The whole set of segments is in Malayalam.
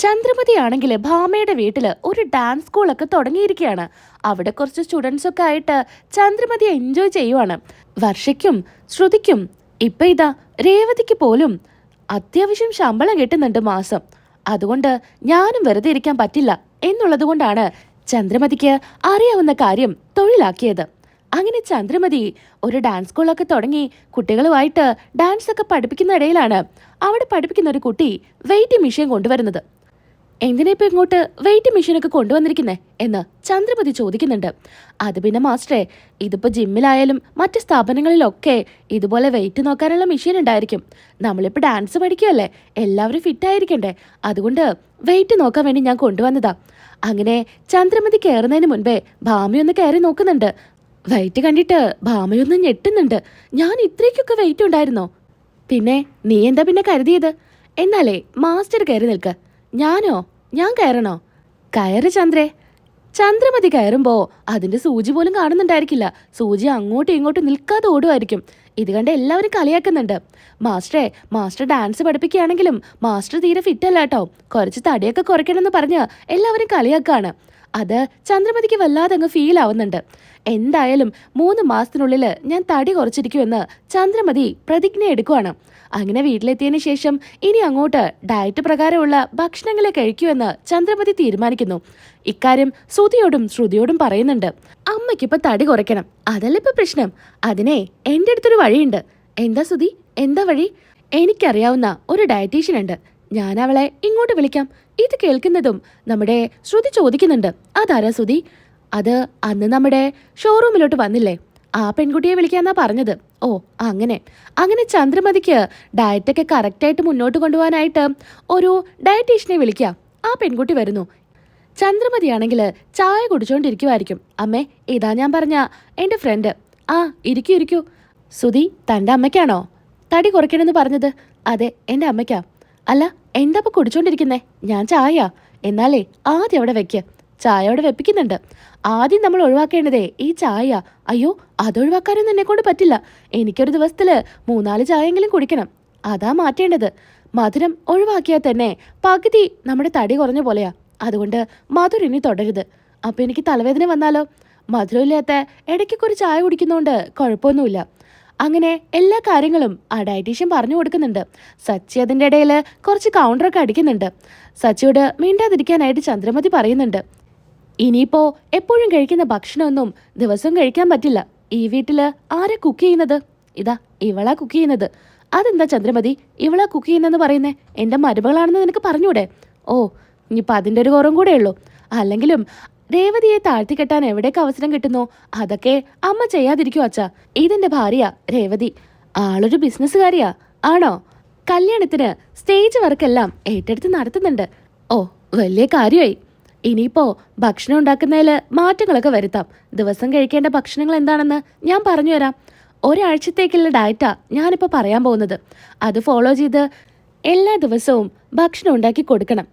ചന്ദ്രമതിയാണെങ്കിൽ ഭാമയുടെ വീട്ടില് ഒരു ഡാൻസ് സ്കൂളൊക്കെ തുടങ്ങിയിരിക്കുകയാണ്. അവിടെ കുറച്ച് സ്റ്റുഡൻസ് ഒക്കെ ആയിട്ട് ചന്ദ്രമതി എൻജോയ് ചെയ്യുവാണ്. വർഷയ്ക്കും ശ്രുതിക്കും ഇപ്പൊ ഇതാ രേവതിക്ക് പോലും അത്യാവശ്യം ശമ്പളം കിട്ടുന്നുണ്ട് മാസം. അതുകൊണ്ട് ഞാനും വെറുതെ ഇരിക്കാൻ പറ്റില്ല എന്നുള്ളത് കൊണ്ടാണ് ചന്ദ്രമതിക്ക് അറിയാവുന്ന കാര്യം തൊഴിലാക്കിയത്. അങ്ങനെ ചന്ദ്രമതി ഒരു ഡാൻസ് സ്കൂളൊക്കെ തുടങ്ങി കുട്ടികളുമായിട്ട് ഡാൻസ് ഒക്കെ പഠിപ്പിക്കുന്ന ഇടയിലാണ് അവിടെ പഠിപ്പിക്കുന്ന ഒരു കുട്ടി വെയിറ്റിംഗ് മെഷീൻ കൊണ്ടുവരുന്നത്. എന്തിനാ ഇപ്പൊ ഇങ്ങോട്ട് വെയിറ്റ് മെഷീനൊക്കെ കൊണ്ടുവന്നിരിക്കുന്നേ എന്ന് ചന്ദ്രമതി ചോദിക്കുന്നുണ്ട്. അത് പിന്നെ മാസ്റ്ററെ, ഇതിപ്പോ ജിമ്മിലായാലും മറ്റ് സ്ഥാപനങ്ങളിലൊക്കെ ഇതുപോലെ വെയിറ്റ് നോക്കാനുള്ള മെഷീൻ ഉണ്ടായിരിക്കും. നമ്മളിപ്പോ ഡാൻസ് പഠിക്കുമല്ലേ, എല്ലാവരും ഫിറ്റ് ആയിരിക്കണ്ടേ, അതുകൊണ്ട് വെയിറ്റ് നോക്കാൻ വേണ്ടി ഞാൻ കൊണ്ടുവന്നതാ. അങ്ങനെ ചന്ദ്രമതി കയറുന്നതിന് മുൻപേ ഭാമയൊന്ന് കയറി നോക്കുന്നുണ്ട്. വെയിറ്റ് കണ്ടിട്ട് ഭാമയൊന്ന് ഞെട്ടുന്നുണ്ട്. ഞാൻ ഇത്രയ്ക്കൊക്കെ വെയിറ്റ് ഉണ്ടായിരുന്നോ? പിന്നെ നീ എന്താ പിന്നെ കരുതിയത്? എന്നാലേ മാസ്റ്റർ കയറി നിൽക്ക്. ഞാൻ കയറണോ? കയറ് ചന്ദ്രേ. ചന്ദ്രമതി കയറുമ്പോ അതിന്റെ സൂചി പോലും കാണുന്നുണ്ടായിരിക്കില്ല. സൂചി അങ്ങോട്ടും ഇങ്ങോട്ടും നിൽക്കാതെ ഓടുമായിരിക്കും. ഇത് കണ്ട് എല്ലാവരും കളിയാക്കുന്നുണ്ട്. മാസ്റ്റർ ഡാൻസ് പഠിപ്പിക്കുകയാണെങ്കിലും മാസ്റ്റർ തീരെ ഫിറ്റ് അല്ല കേട്ടോ, കുറച്ച് തടിയൊക്കെ കുറയ്ക്കണമെന്ന് പറഞ്ഞ് എല്ലാവരും കളിയാക്കാണ്. അത് ചന്ദ്രമതിക്ക് വല്ലാതെ അങ്ങ് ഫീൽ ആവുന്നുണ്ട്. എന്തായാലും 3 മാസത്തിനുള്ളിൽ ഞാൻ തടി കുറച്ചിരിക്കുമെന്ന് ചന്ദ്രമതി പ്രതിജ്ഞ എടുക്കുവാണ്. അങ്ങനെ വീട്ടിലെത്തിയതിന് ശേഷം ഇനി അങ്ങോട്ട് ഡയറ്റ് പ്രകാരമുള്ള ഭക്ഷണങ്ങളെ കഴിക്കുമെന്ന് ചന്ദ്രമതി തീരുമാനിക്കുന്നു. ഇക്കാര്യം ശ്രുതിയോടും പറയുന്നുണ്ട്. അമ്മയ്ക്കിപ്പോ തടി കുറയ്ക്കണം, അതല്ല ഇപ്പൊ പ്രശ്നം. അതിനെ എൻ്റെ അടുത്തൊരു വഴിയുണ്ട്. എന്താ ശ്രുതി, എന്താ വഴി? എനിക്കറിയാവുന്ന ഒരു ഡയറ്റീഷ്യൻ ഉണ്ട്, ഞാൻ അവളെ ഇങ്ങോട്ട് വിളിക്കാം. ഇത് കേൾക്കുന്നതും നമ്മുടെ ശ്രുതി ചോദിക്കുന്നുണ്ട്, അതാരാ ശ്രുതി? അത് അന്ന് നമ്മുടെ ഷോറൂമിലോട്ട് വന്നില്ലേ, ആ പെൺകുട്ടിയെ വിളിക്കാന്നാ പറഞ്ഞത്. ഓ അങ്ങനെ ചന്ദ്രമതിക്ക് ഡയറ്റൊക്കെ കറക്റ്റായിട്ട് മുന്നോട്ട് കൊണ്ടുപോകാനായിട്ട് ഒരു ഡയറ്റീഷ്യനെ വിളിക്കാം. ആ പെൺകുട്ടി വരുന്നു. ചന്ദ്രമതിയാണെങ്കിൽ ചായ കുടിച്ചോണ്ടിരിക്കുമായിരിക്കും. അമ്മേ, ഇതാ ഞാൻ പറഞ്ഞ എൻ്റെ ഫ്രണ്ട്. ആ ഇരിക്കൂ. സുധി, തൻ്റെ അമ്മയ്ക്കാണോ തടി കുറയ്ക്കണമെന്ന് പറഞ്ഞത്? അതെ, എൻ്റെ അമ്മയ്ക്കാ. അല്ല, എന്താ ഇപ്പൊ കുടിച്ചോണ്ടിരിക്കുന്നേ? ഞാൻ ചായ. എന്നാലേ ആദ്യം അവിടെ വെക്ക്. ചായ അവിടെ വെപ്പിക്കുന്നുണ്ട്. ആദ്യം നമ്മൾ ഒഴിവാക്കേണ്ടതേ ഈ ചായ. അയ്യോ, അതൊഴിവാക്കാനൊന്നും എന്നെ കൊണ്ട് പറ്റില്ല. എനിക്കൊരു ദിവസത്തില് 3-4 ചായയെങ്കിലും കുടിക്കണം. അതാ മാറ്റേണ്ടത്. മധുരം ഒഴിവാക്കിയാൽ തന്നെ പകുതി നമ്മുടെ തടി കുറഞ്ഞ പോലെയാ. അതുകൊണ്ട് മധുരം ഇനി തുടരുത്. അപ്പൊ എനിക്ക് തലവേദന വന്നാലോ? മധുരമില്ലാത്ത ഇടയ്ക്കൊക്കെ ഒരു ചായ കുടിക്കുന്നോണ്ട് കുഴപ്പമൊന്നുമില്ല. അങ്ങനെ എല്ലാ കാര്യങ്ങളും ആ ഡയറ്റീഷ്യൻ പറഞ്ഞു കൊടുക്കുന്നുണ്ട്. സച്ചി അതിൻ്റെ ഇടയിൽ കുറച്ച് കൗണ്ടറൊക്കെ അടിക്കുന്നുണ്ട്. സച്ചിയോട് മിണ്ടാതിരിക്കാനായിട്ട് ചന്ദ്രമതി പറയുന്നുണ്ട്. ഇനിയിപ്പോ എപ്പോഴും കഴിക്കുന്ന ഭക്ഷണമൊന്നും ദിവസവും കഴിക്കാൻ പറ്റില്ല. ഈ വീട്ടില് ആരാ കുക്ക് ചെയ്യുന്നത്? ഇതാ ഇവളാ കുക്ക് ചെയ്യുന്നത്. അതെന്താ ചന്ദ്രമതി ഇവളാ കുക്ക് ചെയ്യുന്നെന്ന് പറയുന്നേ? എൻ്റെ മരുമകളാണെന്ന് നിനക്ക് പറഞ്ഞൂടെ? ഓ, ഇനിയിപ്പോൾ അതിൻ്റെ ഒരു കുറവും കൂടെ ഉള്ളൂ. അല്ലെങ്കിലും രേവതിയെ താഴ്ത്തിക്കെട്ടാൻ എവിടേക്ക് അവസരം കിട്ടുന്നോ അതൊക്കെ അമ്മ ചെയ്യാതിരിക്കും അച്ഛാ. ഇതെന്റെ ഭാര്യ രേവതി, ആളൊരു ബിസിനസ്സുകാരിയാ. ആണോ? കല്യാണത്തിന് സ്റ്റേജ് വർക്കെല്ലാം ഏറ്റെടുത്ത് നടത്തുന്നുണ്ട്. ഓ, വലിയ കാര്യമായി. ഇനിയിപ്പോ ഭക്ഷണം ഉണ്ടാക്കുന്നതിൽ മാറ്റങ്ങളൊക്കെ വരുത്താം. ദിവസം കഴിക്കേണ്ട ഭക്ഷണങ്ങൾ എന്താണെന്ന് ഞാൻ പറഞ്ഞു തരാം. ഒരാഴ്ചത്തേക്കുള്ള ഡയറ്റാ ഞാനിപ്പോൾ പറയാൻ പോകുന്നത്. അത് ഫോളോ ചെയ്ത് എല്ലാ ദിവസവും ഭക്ഷണം ഉണ്ടാക്കി കൊടുക്കണം.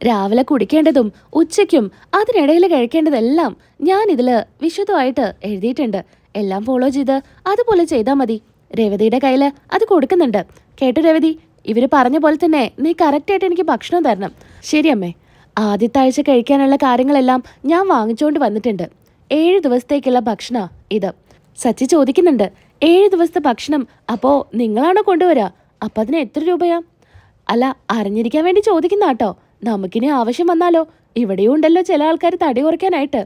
രാവിലെ കുടിക്കേണ്ടതും ഉച്ചയ്ക്കും അതിനിടയിൽ കഴിക്കേണ്ടതെല്ലാം ഞാൻ ഇതില് വിശദമായിട്ട് എഴുതിയിട്ടുണ്ട്. എല്ലാം ഫോളോ ചെയ്ത് അതുപോലെ ചെയ്താൽ മതി. രേവതിയുടെ കയ്യിൽ അത് കൊടുക്കുന്നുണ്ട്. കേട്ടു രേവതി, ഇവര് പറഞ്ഞ പോലെ തന്നെ നീ കറക്റ്റായിട്ട് എനിക്ക് ഭക്ഷണം തരണം. ശരി അമ്മേ. ആദ്യത്തെ ആഴ്ച കഴിക്കാനുള്ള കാര്യങ്ങളെല്ലാം ഞാൻ വാങ്ങിച്ചുകൊണ്ട് വന്നിട്ടുണ്ട്. 7 ദിവസത്തേക്കുള്ള ഭക്ഷണ ഇത്. സച്ചി ചോദിക്കുന്നുണ്ട്, 7 ദിവസത്തെ ഭക്ഷണം അപ്പോ നിങ്ങളാണോ കൊണ്ടുവരാ? അപ്പൊ അതിന് എത്ര രൂപയാ? അല്ല, അറിഞ്ഞിരിക്കാൻ വേണ്ടി ചോദിക്കുന്ന കേട്ടോ. നമുക്കിനി ആവശ്യം വന്നാലോ? ഇവിടെയും ഉണ്ടല്ലോ ചില ആൾക്കാർ തടി കുറയ്ക്കാനായിട്ട്.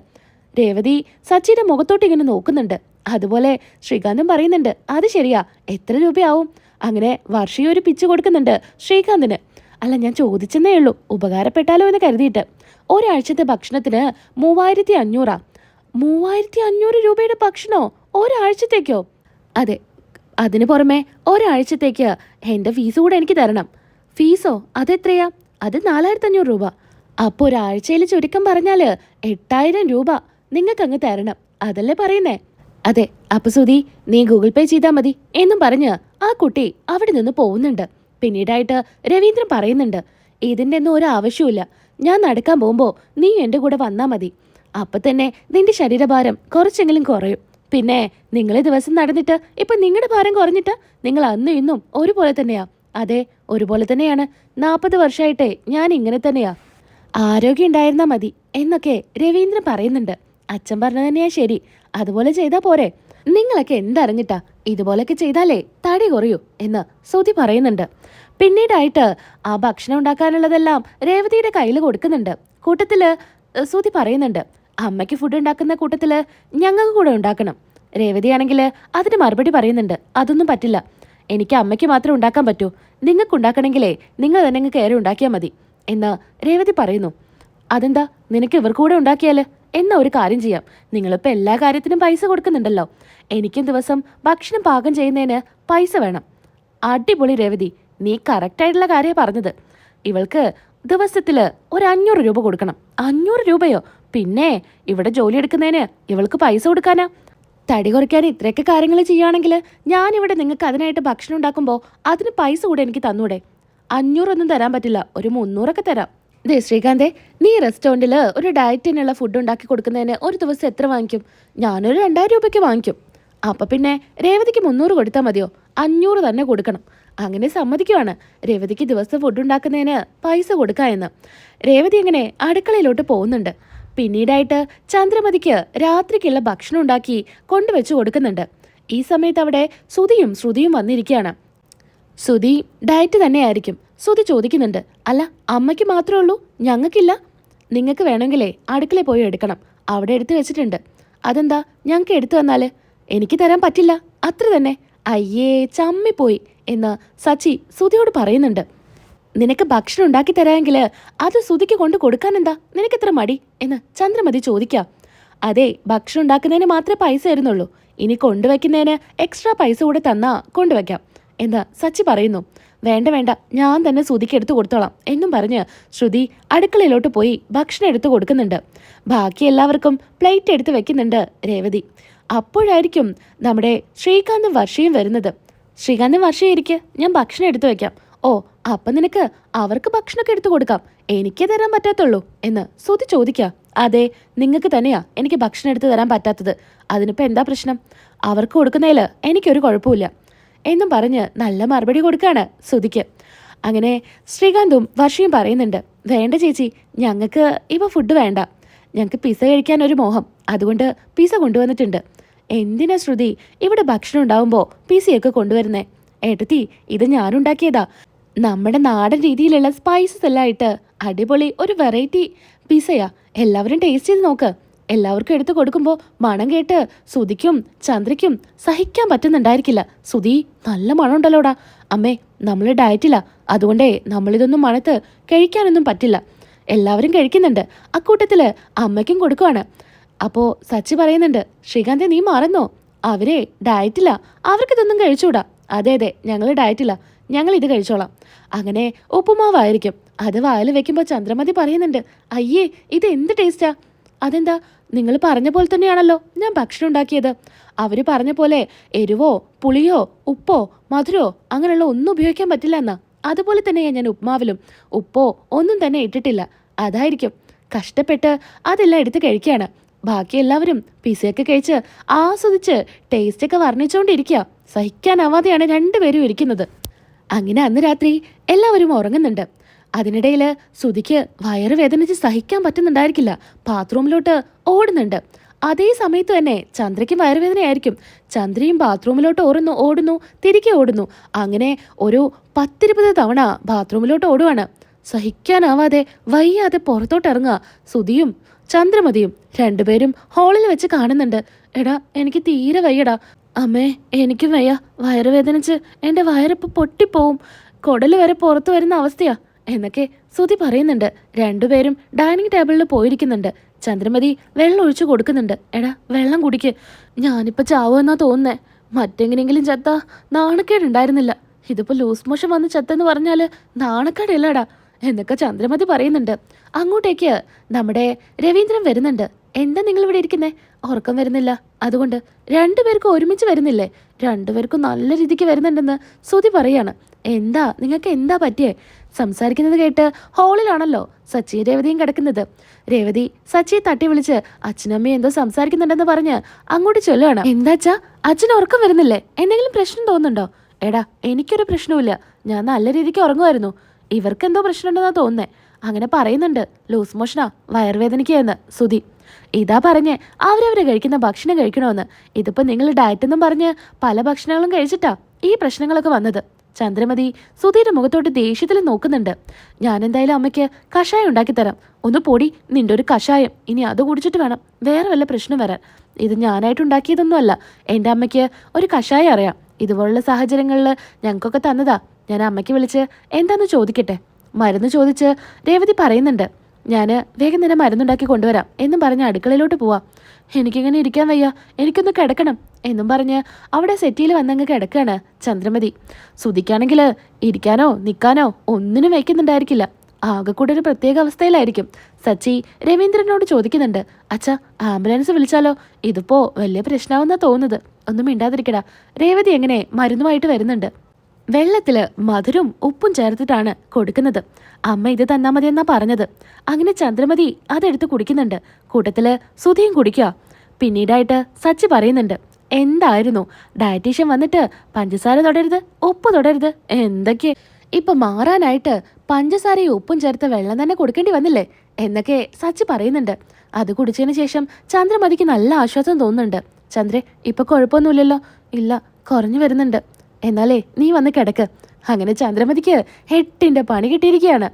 രേവതി സച്ചിയുടെ മുഖത്തോട്ട് ഇങ്ങനെ നോക്കുന്നുണ്ട്. അതുപോലെ ശ്രീകാന്തും പറയുന്നുണ്ട്, അത് ശരിയാ, എത്ര രൂപയാവും? അങ്ങനെ വർഷയും ഒരു പിച്ച് കൊടുക്കുന്നുണ്ട് ശ്രീകാന്തിന്. അല്ല, ഞാൻ ചോദിച്ചെന്നേ ഉള്ളൂ, ഉപകാരപ്പെട്ടാലോ എന്ന് കരുതിയിട്ട്. ഒരാഴ്ചത്തെ ഭക്ഷണത്തിന് 3500. 3500 രൂപയുടെ ഭക്ഷണോ ഒരാഴ്ചത്തേക്കോ? അതെ, അതിന് പുറമെ ഒരാഴ്ചത്തേക്ക് എൻ്റെ ഫീസ് കൂടെ എനിക്ക് തരണം. ഫീസോ? അതെത്രയാ? അത് 4500 രൂപ. അപ്പോൾ ഒരാഴ്ചയിൽ ചുരുക്കം പറഞ്ഞാല് 8000 രൂപ നിങ്ങൾക്കങ്ങ് തരണം. അതല്ലേ പറയുന്നേ? അതെ. അപ്പൊ സുധി, നീ ഗൂഗിൾ പേ ചെയ്താൽ മതി എന്നും പറഞ്ഞ് ആ കുട്ടി അവിടെ നിന്ന് പോകുന്നുണ്ട്. പിന്നീടായിട്ട് രവീന്ദ്രൻ പറയുന്നുണ്ട്, ഇതിൻ്റെ ഒന്നും ഒരു ആവശ്യമില്ല. ഞാൻ നടക്കാൻ പോകുമ്പോൾ നീ എൻ്റെ കൂടെ വന്നാ മതി. അപ്പൊ തന്നെ നിന്റെ ശരീരഭാരം കുറച്ചെങ്കിലും കുറയും. പിന്നെ നിങ്ങൾ ദിവസം നടന്നിട്ട് ഇപ്പൊ നിങ്ങളുടെ ഭാരം കുറഞ്ഞിട്ട് നിങ്ങൾ അന്നും ഇന്നും ഒരുപോലെ തന്നെയാ. അതെ, ഒരുപോലെ തന്നെയാണ്. 40 വർഷമായിട്ടേ ഞാൻ ഇങ്ങനെ തന്നെയാ. ആരോഗ്യം ഉണ്ടായിരുന്നാ മതി എന്നൊക്കെ രവീന്ദ്രൻ പറയുന്നുണ്ട്. അച്ഛൻ പറഞ്ഞത് തന്നെയാ ശരി. അതുപോലെ ചെയ്താ പോരെ. നിങ്ങളൊക്കെ എന്തറിഞ്ഞിട്ടാ ഇതുപോലൊക്കെ ചെയ്താലേ തടി കുറയൂ എന്ന് സുധി പറയുന്നുണ്ട്. പിന്നീടായിട്ട് ആ ഭക്ഷണം ഉണ്ടാക്കാനുള്ളതെല്ലാം രേവതിയുടെ കയ്യിൽ കൊടുക്കുന്നുണ്ട്. കൂട്ടത്തില് സുധി പറയുന്നുണ്ട്, അമ്മയ്ക്ക് ഫുഡ് ഉണ്ടാക്കുന്ന കൂട്ടത്തില് ഞങ്ങൾക്ക് കൂടെ ഉണ്ടാക്കണം. രേവതിയാണെങ്കിൽ അതിന് മറുപടി പറയുന്നുണ്ട്, അതൊന്നും പറ്റില്ല. എനിക്ക് അമ്മയ്ക്ക് മാത്രം ഉണ്ടാക്കാൻ പറ്റൂ. നിങ്ങൾക്ക് ഉണ്ടാക്കണമെങ്കിലേ നിങ്ങൾ തന്നെ കയറി ഉണ്ടാക്കിയാൽ മതി എന്ന് രേവതി പറയുന്നു. അതെന്താ, നിനക്ക് ഇവർക്ക് കൂടെ ഉണ്ടാക്കിയാല്? എന്നാ ഒരു കാര്യം ചെയ്യാം. നിങ്ങളിപ്പോൾ എല്ലാ കാര്യത്തിനും പൈസ കൊടുക്കുന്നുണ്ടല്ലോ, എനിക്കും ദിവസം ഭക്ഷണം പാകം ചെയ്യുന്നതിന് പൈസ വേണം. അടിപൊളി രേവതി, നീ കറക്റ്റായിട്ടുള്ള കാര്യമാണ് പറഞ്ഞത്. ഇവൾക്ക് ദിവസത്തിൽ ഒരു 500 രൂപ കൊടുക്കണം. 500 രൂപയോ? പിന്നെ ഇവിടെ ജോലി എടുക്കുന്നതിന് ഇവൾക്ക് പൈസ കൊടുക്കാനാ? തടി കുറയ്ക്കാൻ ഇത്രയൊക്കെ കാര്യങ്ങൾ ചെയ്യുകയാണെങ്കിൽ ഞാനിവിടെ നിങ്ങൾക്ക് അതിനായിട്ട് ഭക്ഷണം ഉണ്ടാക്കുമ്പോൾ അതിന് പൈസ കൂടെ എനിക്ക് തന്നൂടെ? 500 ഒന്നും തരാൻ പറ്റില്ല, ഒരു 300 തരാം. ദേ ശ്രീകാന്തേ, നീ റെസ്റ്റോറൻറ്റിൽ ഒരു ഡയറ്റിനുള്ള ഫുഡ് ഉണ്ടാക്കി കൊടുക്കുന്നതിന് ഒരു ദിവസം എത്ര വാങ്ങിക്കും? ഞാനൊരു 2000 രൂപയ്ക്ക് വാങ്ങിക്കും. അപ്പം പിന്നെ രേവതിക്ക് 300 കൊടുത്താൽ മതിയോ? 500 തന്നെ കൊടുക്കണം. അങ്ങനെ സമ്മതിക്കുവാണ് രേവതിക്ക് ദിവസം ഫുഡ് ഉണ്ടാക്കുന്നതിന് പൈസ കൊടുക്കുക എന്ന്. രേവതി ഇങ്ങനെ അടുക്കളയിലോട്ട് പോകുന്നുണ്ട്. പിന്നീടായിട്ട് ചന്ദ്രമതിക്ക് രാത്രിക്കുള്ള ഭക്ഷണം ഉണ്ടാക്കി കൊണ്ടുവച്ച് കൊടുക്കുന്നുണ്ട്. ഈ സമയത്ത് അവിടെ സുധിയും ശ്രുതിയും വന്നിരിക്കുകയാണ്. സുധി ഡയറ്റ് തന്നെയായിരിക്കും. സുധി ചോദിക്കുന്നുണ്ട്, അല്ല അമ്മയ്ക്ക് മാത്രമേ ഉള്ളൂ, ഞങ്ങൾക്കില്ല? നിങ്ങൾക്ക് വേണമെങ്കിലേ അടുക്കളയിൽ പോയി എടുക്കണം, അവിടെ എടുത്തു വെച്ചിട്ടുണ്ട്. അതെന്താ, ഞങ്ങൾക്ക് എടുത്തു വന്നാല്? എനിക്ക് തരാൻ പറ്റില്ല, അത്ര തന്നെ. അയ്യേ ചമ്മിപ്പോയി എന്ന് സച്ചി സുധിയോട് പറയുന്നുണ്ട്. നിനക്ക് ഭക്ഷണം ഉണ്ടാക്കി തരാമെങ്കിൽ അത് സുധിക്ക് കൊണ്ട് കൊടുക്കാൻ എന്താ നിനക്കെത്ര മടി എന്ന് ചന്ദ്രമതി ചോദിക്കാം. അതെ, ഭക്ഷണം ഉണ്ടാക്കുന്നതിന് മാത്രമേ പൈസ തരുന്നുള്ളൂ, ഇനി കൊണ്ടുവയ്ക്കുന്നതിന് എക്സ്ട്രാ പൈസ കൂടെ തന്നാ കൊണ്ടുവയ്ക്കാം എന്ന് സച്ചി പറയുന്നു. വേണ്ട വേണ്ട, ഞാൻ തന്നെ ശ്രുതിക്ക് എടുത്തു കൊടുത്തോളാം എന്നും പറഞ്ഞ് ശ്രുതി അടുക്കളയിലോട്ട് പോയി ഭക്ഷണം എടുത്തു കൊടുക്കുന്നുണ്ട്. ബാക്കി എല്ലാവർക്കും പ്ലേറ്റ് എടുത്ത് വെക്കുന്നുണ്ട് രേവതി. അപ്പോഴായിരിക്കും നമ്മുടെ ശ്രീകാന്തും വർഷയും വരുന്നത്. ശ്രീകാന്തും വർഷയും ഇരിക്കുക, ഞാൻ ഭക്ഷണം എടുത്തു വെക്കാം. ഓ, അപ്പം നിനക്ക് അവർക്ക് ഭക്ഷണമൊക്കെ എടുത്തു കൊടുക്കാം, എനിക്ക് തരാൻ പറ്റാത്തുള്ളൂ എന്ന് ശ്രുതി ചോദിക്കാം. അതെ, നിങ്ങൾക്ക് തന്നെയാ എനിക്ക് ഭക്ഷണം എടുത്ത് തരാൻ പറ്റാത്തത്. അതിനിപ്പോൾ എന്താ പ്രശ്നം? അവർക്ക് കൊടുക്കുന്നതിൽ എനിക്കൊരു കുഴപ്പമില്ല എന്നും പറഞ്ഞ് നല്ല മറുപടി കൊടുക്കുകയാണ് ശ്രുതിക്ക്. അങ്ങനെ ശ്രീകാന്തും വർഷയും പറയുന്നുണ്ട്, വേണ്ട ചേച്ചി, ഞങ്ങൾക്ക് ഇപ്പോൾ ഫുഡ് വേണ്ട, ഞങ്ങൾക്ക് പിസ്സ കഴിക്കാനൊരു മോഹം, അതുകൊണ്ട് പിസ്സ കൊണ്ടുവന്നിട്ടുണ്ട്. എന്തിനാ ശ്രുതി ഇവിടെ ഭക്ഷണം ഉണ്ടാവുമ്പോൾ പിസ്സയൊക്കെ കൊണ്ടുവരുന്നേ? ഏട്ടത്തി, ഇത് ഞാനുണ്ടാക്കിയതാ. നമ്മുടെ നാടൻ രീതിയിലുള്ള സ്പൈസസ് എല്ലാം ഇട്ട് അടിപൊളി ഒരു വെറൈറ്റി പിസ്സയാ. എല്ലാവരും ടേസ്റ്റ് ചെയ്ത് നോക്ക്. എല്ലാവർക്കും എടുത്തു കൊടുക്കുമ്പോൾ മണം കേട്ട് സുധിക്കും ചന്ദ്രയ്ക്കും സഹിക്കാൻ പറ്റുന്നുണ്ടായിരിക്കില്ല. സുധി, നല്ല മണം ഉണ്ടല്ലോടാ. അമ്മേ, നമ്മൾ ഡയറ്റില്ല, അതുകൊണ്ടേ നമ്മളിതൊന്നും മണത്ത് കഴിക്കാനൊന്നും പറ്റില്ല. എല്ലാവരും കഴിക്കുന്നുണ്ട്, അക്കൂട്ടത്തിൽ അമ്മയ്ക്കും കൊടുക്കുവാണ്. അപ്പോൾ സച്ചി പറയുന്നുണ്ട്, ശ്രീകാന്തെ നീ മറന്നോ? അവരെ ഡയറ്റില്ല, അവർക്കിതൊന്നും കഴിച്ചുകൂടാ. അതെ അതെ, ഞങ്ങൾ ഡയറ്റില്ല, ഞങ്ങൾ ഇത് കഴിച്ചോളാം. അങ്ങനെ ഉപ്പുമാവായിരിക്കും. അത് വായിൽ വെക്കുമ്പോൾ ചന്ദ്രമതി പറയുന്നുണ്ട്, അയ്യേ ഇത് എന്ത് ടേസ്റ്റാ. അതെന്താ, നിങ്ങൾ പറഞ്ഞ പോലെ തന്നെയാണല്ലോ ഞാൻ ഭക്ഷണം ഉണ്ടാക്കിയത്. അവർ പറഞ്ഞ പോലെ എരിവോ പുളിയോ ഉപ്പോ മധുരോ അങ്ങനെയുള്ള ഒന്നും ഉപയോഗിക്കാൻ പറ്റില്ല എന്നാ. അതുപോലെ തന്നെയാ ഞാൻ ഉപ്മാവിലും ഉപ്പോ ഒന്നും തന്നെ ഇട്ടിട്ടില്ല. അതായിരിക്കും കഷ്ടപ്പെട്ട് അതെല്ലാം എടുത്ത് കഴിക്കുകയാണ്. ബാക്കി എല്ലാവരും പിസയൊക്കെ കഴിച്ച് ആസ്വദിച്ച് ടേസ്റ്റൊക്കെ വർണ്ണിച്ചുകൊണ്ടിരിക്കുക. സഹിക്കാനാവാതെയാണ് രണ്ടുപേരും ഇരിക്കുന്നത്. അങ്ങനെ അന്ന് രാത്രി എല്ലാവരും ഉറങ്ങുന്നുണ്ട്. അതിനിടയിൽ സുധിക്ക് വയറ് വേദനിച്ച് സഹിക്കാൻ പറ്റുന്നുണ്ടായിരിക്കില്ല, ബാത്റൂമിലോട്ട് ഓടുന്നുണ്ട്. അതേ സമയത്ത് തന്നെ ചന്ദ്രയ്ക്കും വയറുവേദനയായിരിക്കും. ചന്ദ്രയും ബാത്റൂമിലോട്ട് ഓടുന്നു തിരികെ ഓടുന്നു. അങ്ങനെ ഒരു 10-20 തവണ ബാത്റൂമിലോട്ട് ഓടുവാണ്. സഹിക്കാനാവാതെ വയ്യാതെ പുറത്തോട്ടിറങ്ങുക സുധിയും ചന്ദ്രമതിയും. രണ്ടുപേരും ഹാളിൽ വെച്ച് കാണുന്നുണ്ട്. എടാ, എനിക്ക് തീരെ വയ്യടാ. അമ്മേ, എനിക്കും വയ്യ, വയറുവേദനിച്ച് എൻ്റെ വയറിപ്പോൾ പൊട്ടിപ്പോവും, കുടൽ വരെ പുറത്തു വരുന്ന അവസ്ഥയാ എന്നൊക്കെ സുധി പറയുന്നുണ്ട്. രണ്ടുപേരും ഡൈനിങ് ടേബിളിൽ പോയിരിക്കുന്നുണ്ട്. ചന്ദ്രമതി വെള്ളം ഒഴിച്ചു കൊടുക്കുന്നുണ്ട്. എടാ, വെള്ളം കുടിക്ക്, ഞാനിപ്പോൾ ചാവുമെന്നാ തോന്നുന്നേ. മറ്റെങ്ങനെയെങ്കിലും ചത്ത നാണക്കേടുണ്ടായിരുന്നില്ല, ഇതിപ്പോൾ ലൂസ് മോഷൻ വന്ന് ചത്തെന്ന് പറഞ്ഞാൽ നാണക്കേടില്ലടാ എന്നൊക്കെ ചന്ദ്രമതി പറയുന്നുണ്ട്. അങ്ങോട്ടേക്ക് നമ്മുടെ രവീന്ദ്രൻ വരുന്നുണ്ട്. എന്താ നിങ്ങൾ ഇവിടെ ഇരിക്കുന്നേ? ഉറക്കം വരുന്നില്ല, അതുകൊണ്ട് രണ്ടുപേർക്കും ഒരുമിച്ച് വരുന്നില്ലേ? രണ്ടുപേർക്കും നല്ല രീതിക്ക് വരുന്നുണ്ടെന്ന് സുധി പറയാണ്. എന്താ നിങ്ങൾക്ക് എന്താ പറ്റിയേ? സംസാരിക്കുന്നത് കേട്ട് ഹാളിലാണല്ലോ സച്ചിയും രേവതിയും കിടക്കുന്നത്. രേവതി സച്ചിയെ തട്ടി വിളിച്ച് അച്ഛനമ്മയും എന്തോ സംസാരിക്കുന്നുണ്ടെന്ന് പറഞ്ഞ് അങ്ങോട്ട് ചൊല്ലുകയാണ്. എന്താച്ചാ, അച്ഛന് ഉറക്കം വരുന്നില്ലേ? എന്തെങ്കിലും പ്രശ്നം തോന്നുന്നുണ്ടോ? എടാ, എനിക്കൊരു പ്രശ്നവുമില്ല, ഞാൻ നല്ല രീതിക്ക് ഉറങ്ങുമായിരുന്നു. ഇവർക്കെന്തോ പ്രശ്നമുണ്ടെന്നാ തോന്നുന്നേ. അങ്ങനെ പറയുന്നുണ്ട്. ലൂസ് മോഷനാ, വയറുവേദനയ്ക്കെന്ന് സുധി. ഇതാ പറഞ്ഞേ അവരവര് കഴിക്കുന്ന ഭക്ഷണം കഴിക്കണമെന്ന്. ഇതിപ്പോൾ നിങ്ങൾ ഡയറ്റെന്നും പറഞ്ഞ് പല ഭക്ഷണങ്ങളും കഴിച്ചിട്ടാ ഈ പ്രശ്നങ്ങളൊക്കെ വന്നത്. ചന്ദ്രമതി സുധിയുടെ മുഖത്തോട്ട് ദേഷ്യത്തിൽ നോക്കുന്നുണ്ട്. ഞാൻ എന്തായാലും അമ്മയ്ക്ക് കഷായം ഉണ്ടാക്കി തരാം. ഒന്ന് പൊടി നിന്റെ ഒരു കഷായം. ഇനി അത് കുടിച്ചിട്ട് വേണം വേറെ വല്ല പ്രശ്നം വരാൻ. ഇത് ഞാനായിട്ട് ഉണ്ടാക്കിയതൊന്നുമല്ല. എൻ്റെ അമ്മയ്ക്ക് ഒരു കഷായം അറിയാം. ഇതുപോലുള്ള സാഹചര്യങ്ങളിൽ ഞങ്ങൾക്കൊക്കെ തന്നതാ. ഞാൻ അമ്മയ്ക്ക് വിളിച്ച് എന്താന്ന് ചോദിക്കട്ടെ. മരുന്ന് ചോദിച്ച് രേവതി പറയുന്നുണ്ട്. ഞാൻ വേഗം തന്നെ മരുന്നുണ്ടാക്കി കൊണ്ടുവരാം എന്നും പറഞ്ഞ് അടുക്കളയിലോട്ട് പോവാം. എനിക്കിങ്ങനെ ഇരിക്കാൻ വയ്യ, എനിക്കൊന്ന് കിടക്കണം എന്നും പറഞ്ഞ് അവിടെ സെറ്റിയിൽ വന്നങ്ങ് കിടക്കുകയാണ് ചന്ദ്രമതി. സുധിക്കാണെങ്കിൽ ഇരിക്കാനോ നിൽക്കാനോ ഒന്നിനും വയ്ക്കുന്നുണ്ടായിരിക്കില്ല. ആകെ കൂടെ ഒരു പ്രത്യേക അവസ്ഥയിലായിരിക്കും. സച്ചി രവീന്ദ്രനോട് ചോദിക്കുന്നുണ്ട്. അച്ഛാ, ആംബുലൻസ് വിളിച്ചാലോ? ഇതിപ്പോ വലിയ പ്രശ്നമാവെന്നാ തോന്നുന്നത്. ഒന്നും മിണ്ടാതിരിക്കടാ. രേവതി എങ്ങനെ മരുന്നുമായിട്ട് വരുന്നുണ്ട്. വെള്ളത്തില് മധുരവും ഉപ്പും ചേർത്തിട്ടാണ് കൊടുക്കുന്നത്. അമ്മ ഇത് തന്നാ മതിയെന്നാ പറഞ്ഞത്. അങ്ങനെ ചന്ദ്രമതി അതെടുത്ത് കുടിക്കുന്നുണ്ട്. കൂട്ടത്തില് സുധിയും കുടിക്കുക. പിന്നീടായിട്ട് സച്ചി പറയുന്നുണ്ട്. എന്തായിരുന്നു ഡയറ്റീഷ്യൻ വന്നിട്ട് പഞ്ചസാര തൊടരുത്, ഉപ്പ് തൊടരുത്, എന്തൊക്കെ ഇപ്പൊ മാറാനായിട്ട് പഞ്ചസാരയും ഉപ്പും ചേർത്ത് വെള്ളം തന്നെ കൊടുക്കേണ്ടി വന്നില്ലേ എന്നൊക്കെ സച്ചി പറയുന്നുണ്ട്. അത് കുടിച്ചതിന് ശേഷം ചന്ദ്രമതിക്ക് നല്ല ആശ്വാസം തോന്നുന്നുണ്ട്. ചന്ദ്രേ, ഇപ്പൊ കുഴപ്പമൊന്നുമില്ലല്ലോ? ഇല്ല, കുറഞ്ഞു വരുന്നുണ്ട്. എന്നാലേ നീ വന്ന് കിടക്ക്. അങ്ങനെ ചന്ദ്രമതിക്ക് 8ന്റെ പണി കിട്ടിയിരിക്കുകയാണ്.